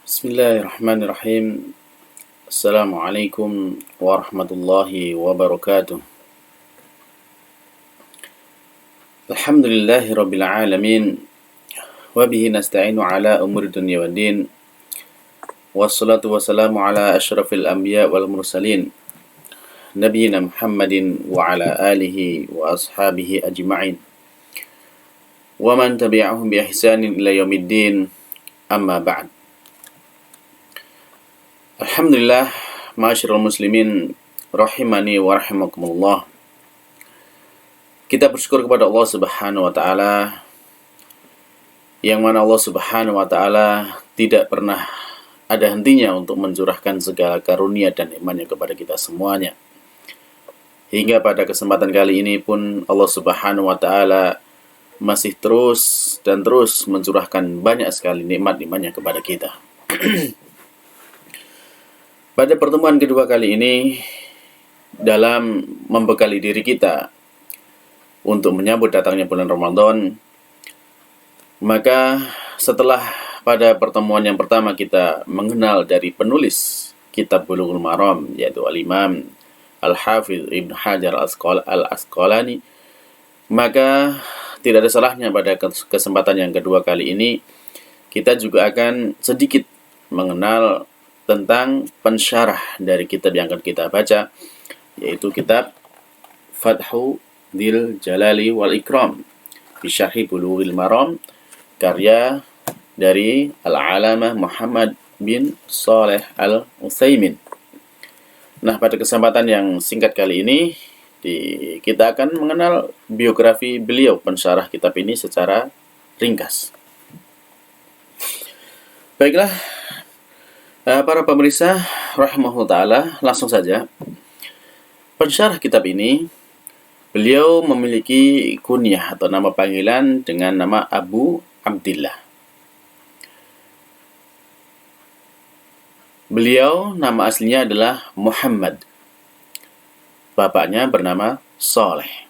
Bismillahirrahmanirrahim. Assalamualaikum warahmatullahi wabarakatuh. Alhamdulillahi rabbil alamin. Wabihi nasta'inu ala umuri dunya wad din. Wassalatu wassalamu ala asyrafil anbiya wal mursalin. Nabiyyina Muhammadin wa ala alihi wa ashabihi ajma'in. Wa man tabi'ahum bi ihsanin ila yaumiddin. Amma ba'd. Alhamdulillah, ma'asyiral muslimin rahimani wa rahimakumullah. Kita bersyukur kepada Allah Subhanahu wa taala, yang mana Allah Subhanahu wa taala tidak pernah ada hentinya untuk mencurahkan segala karunia dan nikmat-Nya kepada kita semuanya. Hingga pada kesempatan kali ini pun Allah Subhanahu wa taala masih terus dan terus mencurahkan banyak sekali nikmat-nikmat-Nya kepada kita. Pada pertemuan kedua kali ini, dalam membekali diri kita untuk menyambut datangnya bulan Ramadan, maka setelah pada pertemuan yang pertama kita mengenal dari penulis kitab Bulughul Maram, yaitu Al-Imam Al-Hafidh Ibnu Hajar Al-Asqalani, maka tidak ada salahnya pada kesempatan yang kedua kali ini kita juga akan sedikit mengenal tentang pensyarah dari kitab yang akan kita baca, yaitu kitab Fathu Dzil Jalali wal Ikram bi Syarhi Bulughil Maram, karya dari Al-Alamah Muhammad bin Shalih Al-Utsaimin. Nah, pada kesempatan yang singkat kali ini kita akan mengenal biografi beliau, pensyarah kitab ini, secara ringkas. Baiklah, para pemirsa rahimahullah ta'ala, langsung saja. Pensyarah kitab ini, beliau memiliki kunyah atau nama panggilan dengan nama Abu Abdillah. Beliau nama aslinya adalah Muhammad. Bapaknya bernama Saleh,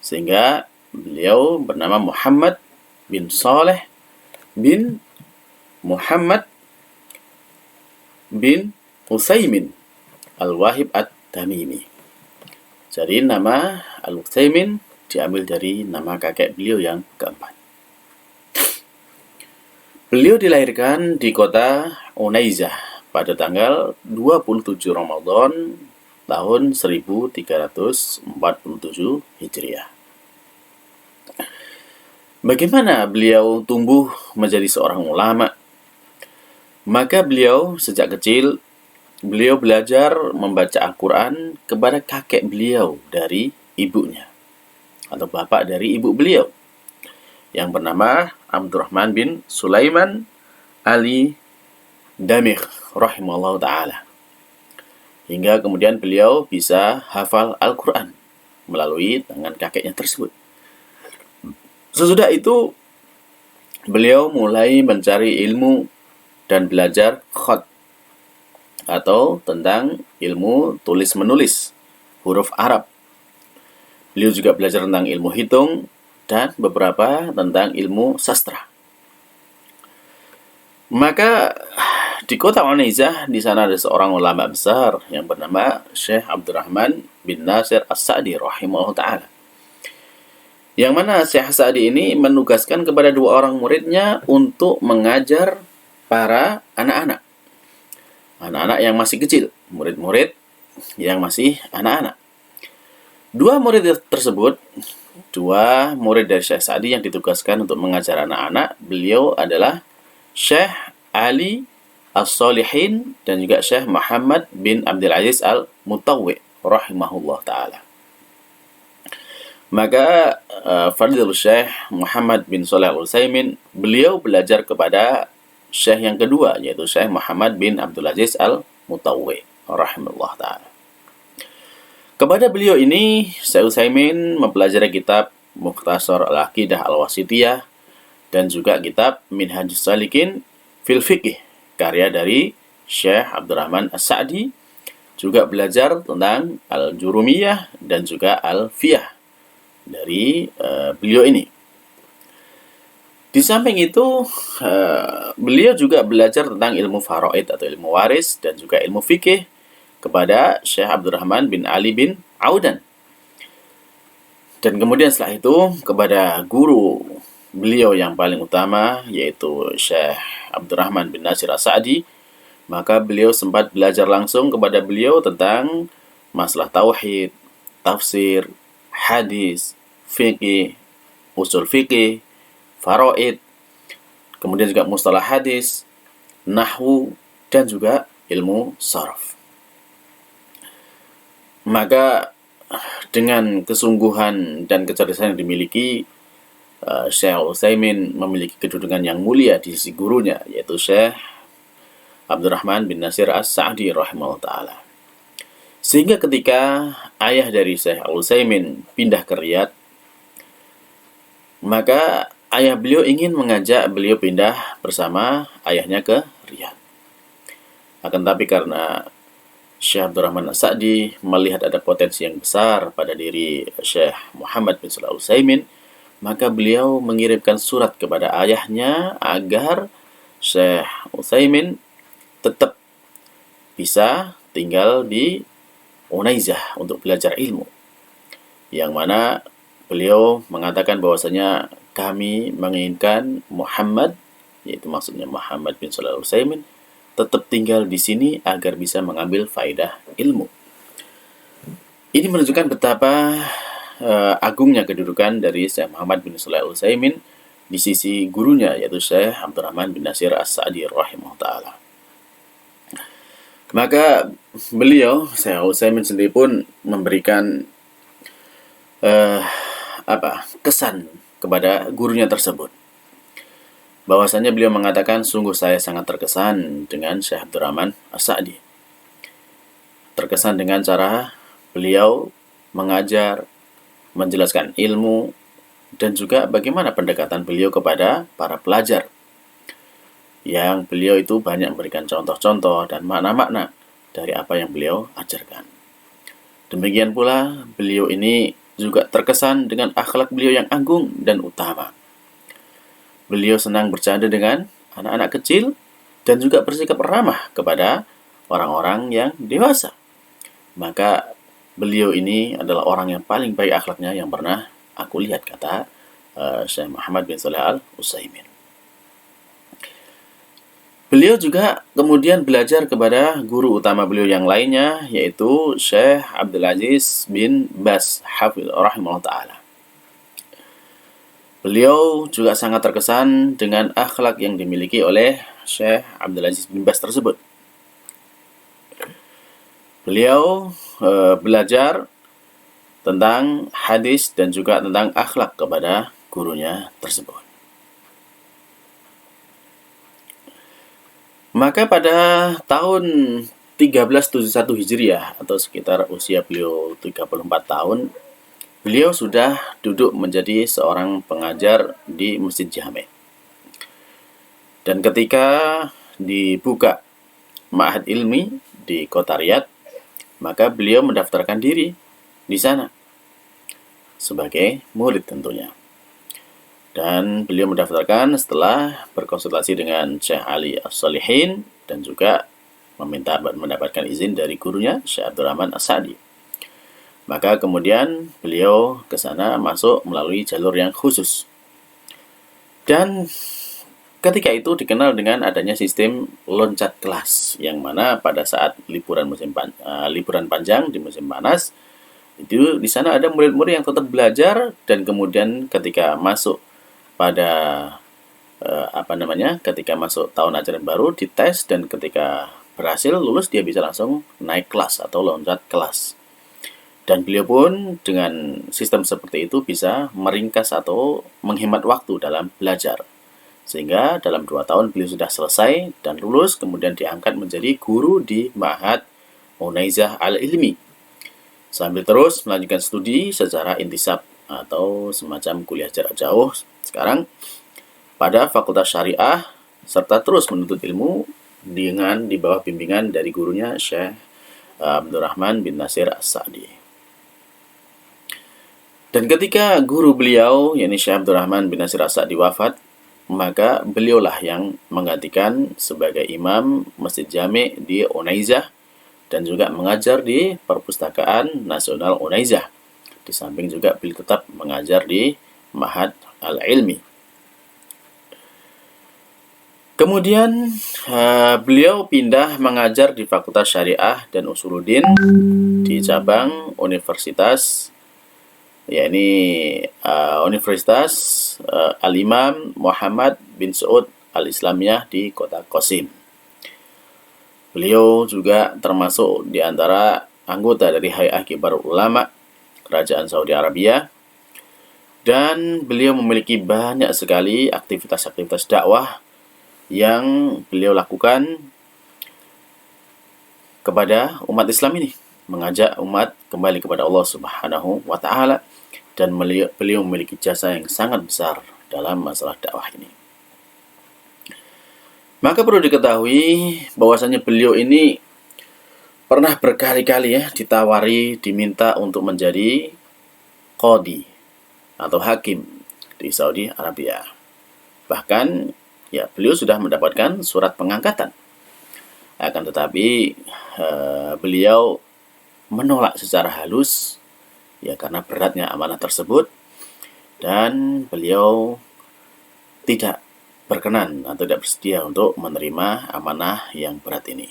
sehingga beliau bernama Muhammad bin Saleh bin Muhammad bin Utsaimin Al-Wahib At-Tamimi. Jadi nama Al-Utsaimin diambil dari nama kakek beliau yang keempat. Beliau dilahirkan di kota Unaizah pada tanggal 27 Ramadan tahun 1347 Hijriah. Bagaimana beliau tumbuh menjadi seorang ulama? Maka beliau sejak kecil, beliau belajar membaca Al-Quran kepada kakek beliau dari ibunya, atau bapak dari ibu beliau, yang bernama Abdurrahman bin Sulaiman Ali Damigh rahimahullah ta'ala. Hingga kemudian beliau bisa hafal Al-Quran melalui tangan kakeknya tersebut. Sesudah itu, beliau mulai mencari ilmu dan belajar khat, atau tentang ilmu tulis-menulis huruf Arab. Beliau juga belajar tentang ilmu hitung dan beberapa tentang ilmu sastra. Maka di kota Unaizah, di sana ada seorang ulama besar yang bernama Syekh Abdurrahman bin Nasir As-Sa'di rahimahullah ta'ala. Yang mana Syekh As-Sa'di ini menugaskan kepada dua orang muridnya untuk mengajar para anak-anak yang masih kecil, murid-murid yang masih anak-anak. Dua murid tersebut, dua murid dari Syekh Sa'di yang ditugaskan untuk mengajar anak-anak, beliau adalah Syekh Ali As-Solihin dan juga Syekh Muhammad bin Abdul Aziz Al-Mutawwi rahimahullah ta'ala. Maka Fadilul Syekh Muhammad bin Shalih Al-Utsaimin, beliau belajar kepada Syekh yang kedua, yaitu Syekh Muhammad bin Abdul Aziz Al-Mutawwi rahimahullah ta'ala. Kepada beliau ini, Syekh Utsaimin mempelajari kitab Mukhtasar Al-Aqidah Al-Wasithiyah dan juga kitab Minhajus Salikin fil Fiqh, karya dari Syekh Abdurrahman As-Sa'di. Juga belajar tentang Al-Jurumiyah dan juga Al-Fiyah dari beliau ini. Di samping itu, beliau juga belajar tentang ilmu faraid atau ilmu waris dan juga ilmu fikih kepada Syekh Abdurrahman bin Ali bin Audan. Dan kemudian setelah itu kepada guru beliau yang paling utama, yaitu Syekh Abdurrahman bin Nasir As-Sa'di, maka beliau sempat belajar langsung kepada beliau tentang masalah tauhid, tafsir, hadis, fikih, usul fikih, faraid, kemudian juga mustalah hadis, nahwu, dan juga ilmu saraf. Maka dengan kesungguhan dan kecerdasan yang dimiliki, Syekh Utsaimin memiliki kedudukan yang mulia di sisi gurunya, yaitu Syekh Abdurrahman bin Nasir As-Sa'di rahimahullah ta'ala. Sehingga ketika ayah dari Syekh Utsaimin pindah ke Riyadh, maka ayah beliau ingin mengajak beliau pindah bersama ayahnya ke Riyadh. Akan tapi karena Syekh Abdurrahman As-Sa'di melihat ada potensi yang besar pada diri Syekh Muhammad bin Shalih Al-Utsaimin, maka beliau mengirimkan surat kepada ayahnya agar Syekh Utsaimin tetap bisa tinggal di Unaizah untuk belajar ilmu. Yang mana beliau mengatakan bahwasanya kami menginginkan Muhammad, yaitu maksudnya Muhammad bin Shalih Al-Utsaimin, tetap tinggal di sini agar bisa mengambil faedah ilmu. Ini menunjukkan betapa agungnya kedudukan dari Syekh Muhammad bin Shalih Al-Utsaimin di sisi gurunya, yaitu Syekh Abdurrahman bin Nasir As-Sa'di rahimahullah ta'ala. Maka beliau, Syekh Utsaimin sendiri pun memberikan kesan kepada gurunya tersebut. Bahwasanya beliau mengatakan, sungguh saya sangat terkesan dengan Syekh Abdurrahman As-Sa'di. Terkesan dengan cara beliau mengajar, menjelaskan ilmu, dan juga bagaimana pendekatan beliau kepada para pelajar. Yang beliau itu banyak memberikan contoh-contoh dan makna-makna dari apa yang beliau ajarkan. Demikian pula beliau ini juga terkesan dengan akhlak beliau yang agung dan utama. Beliau senang bercanda dengan anak-anak kecil dan juga bersikap ramah kepada orang-orang yang dewasa. Maka beliau ini adalah orang yang paling baik akhlaknya yang pernah aku lihat, kata Syekh Muhammad bin Shalih Al-Utsaimin. Beliau juga kemudian belajar kepada guru utama beliau yang lainnya, yaitu Syekh Abdul Aziz bin Baz Hafidh rahimahullah ta'ala. Beliau juga sangat terkesan dengan akhlak yang dimiliki oleh Syekh Abdul Aziz bin Baz tersebut. Beliau belajar tentang hadis dan juga tentang akhlak kepada gurunya tersebut. Maka pada tahun 1371 Hijriah atau sekitar usia beliau 34 tahun, beliau sudah duduk menjadi seorang pengajar di Masjid Jami'. Dan ketika dibuka ma'had ilmi di kota Riyadh, maka beliau mendaftarkan diri di sana sebagai murid tentunya. Dan beliau mendaftarkan setelah berkonsultasi dengan Syekh Ali As-Solihin dan juga mendapatkan izin dari gurunya Syekh Abdurrahman As-Sa'di. Maka kemudian beliau ke sana masuk melalui jalur yang khusus. Dan ketika itu dikenal dengan adanya sistem loncat kelas, yang mana pada saat liburan panjang di musim panas, itu di sana ada murid-murid yang tetap belajar, dan kemudian ketika masuk pada ketika masuk tahun ajaran baru dites, dan ketika berhasil lulus dia bisa langsung naik kelas atau loncat kelas. Dan beliau pun dengan sistem seperti itu bisa meringkas atau menghemat waktu dalam belajar. Sehingga dalam 2 tahun beliau sudah selesai dan lulus, kemudian diangkat menjadi guru di Ma'had Unaizah Al-Ilmi. Sambil terus melanjutkan studi secara intisab atau semacam kuliah jarak jauh sekarang pada Fakultas Syariah, serta terus menuntut ilmu dengan di bawah bimbingan dari gurunya Syekh Abdurrahman bin Nasir As-Sa'di. Dan ketika guru beliau, yakni Syekh Abdurrahman bin Nasir As-Sa'di wafat, maka beliaulah yang menggantikan sebagai imam Masjid Jami' di Unaizah dan juga mengajar di Perpustakaan Nasional Unaizah. Di samping juga beliau tetap mengajar di Ma'had Al-Ilmi. Kemudian beliau pindah mengajar di Fakultas Syariah dan Usuluddin di cabang Universitas, yakni Universitas Al-Imam Muhammad bin Saud Al-Islamiyah di kota Qasim. Beliau juga termasuk di antara anggota dari Hay'ah Kibarul Ulama Kerajaan Saudi Arabia, dan beliau memiliki banyak sekali aktivitas-aktivitas dakwah yang beliau lakukan kepada umat Islam ini, mengajak umat kembali kepada Allah Subhanahu wa taala, dan beliau memiliki jasa yang sangat besar dalam masalah dakwah ini. Maka perlu diketahui bahwasanya beliau ini pernah berkali-kali ditawari, diminta untuk menjadi qadhi atau hakim di Saudi Arabia. Bahkan beliau sudah mendapatkan surat pengangkatan. Akan tetapi beliau menolak secara halus karena beratnya amanah tersebut, dan beliau tidak berkenan atau tidak bersedia untuk menerima amanah yang berat ini.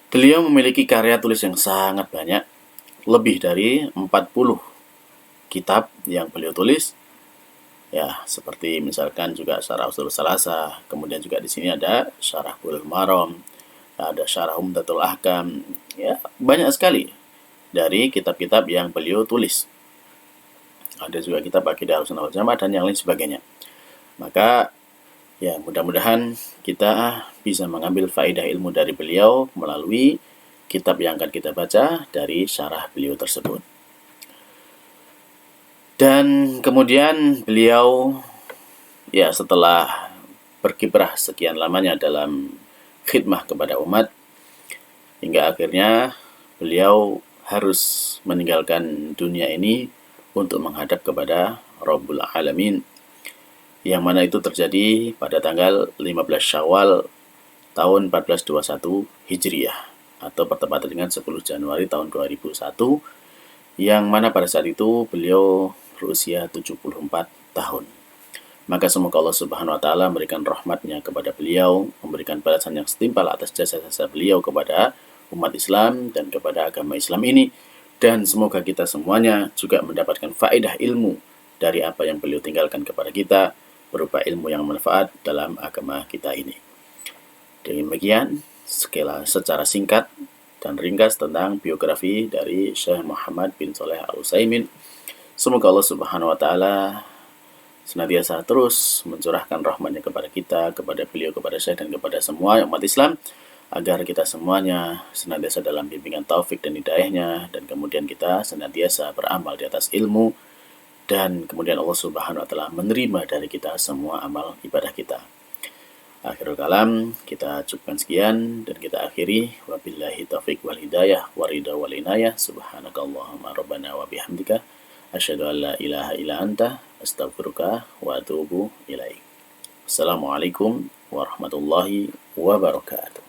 Beliau memiliki karya tulis yang sangat banyak, lebih dari 40 kitab yang beliau tulis. Seperti misalkan juga Syarah Ushul Salasah, kemudian juga di sini ada Syarah Bulughul Maram, ada Syarah Umdatul Ahkam, banyak sekali dari kitab-kitab yang beliau tulis. Ada juga kitab Aqidah Ahlussunnah wal Jamaah dan yang lain sebagainya. Maka mudah-mudahan kita bisa mengambil faedah ilmu dari beliau melalui kitab yang akan kita baca dari syarah beliau tersebut. Dan kemudian beliau setelah berkiprah sekian lamanya dalam khidmah kepada umat, hingga akhirnya beliau harus meninggalkan dunia ini untuk menghadap kepada Rabbul Alamin, yang mana itu terjadi pada tanggal 15 Syawal tahun 1421 Hijriah, atau bertepatan dengan 10 Januari tahun 2001, yang mana pada saat itu beliau berusia 74 tahun. Maka semoga Allah Subhanahu wa taala memberikan rahmatnya kepada beliau, memberikan balasan yang setimpal atas jasa-jasa beliau kepada umat Islam dan kepada agama Islam ini, dan semoga kita semuanya juga mendapatkan faedah ilmu dari apa yang beliau tinggalkan kepada kita, berupa ilmu yang manfaat dalam agama kita ini. Demikian secara singkat dan ringkas tentang biografi dari Syekh Muhammad bin Shalih Al-Utsaimin. Semoga Allah Subhanahu wa taala senantiasa terus mencurahkan rahmatnya kepada kita, kepada beliau, kepada Syekh, dan kepada semua umat Islam, agar kita semuanya senantiasa dalam bimbingan taufik dan hidayahnya, dan kemudian kita senantiasa beramal di atas ilmu, dan kemudian Allah Subhanahu wa taala menerima dari kita semua amal ibadah kita. Akhirul kalam, kita cukupkan sekian dan kita akhiri. Wabillahi taufiq wal hidayah waridha wal inayah. Subhanakallahumma rabbana wa bihamdika asyhadu an la ilaha illa anta astaghfiruka wa atubu ilaik. Assalamualaikum warahmatullahi wabarakatuh.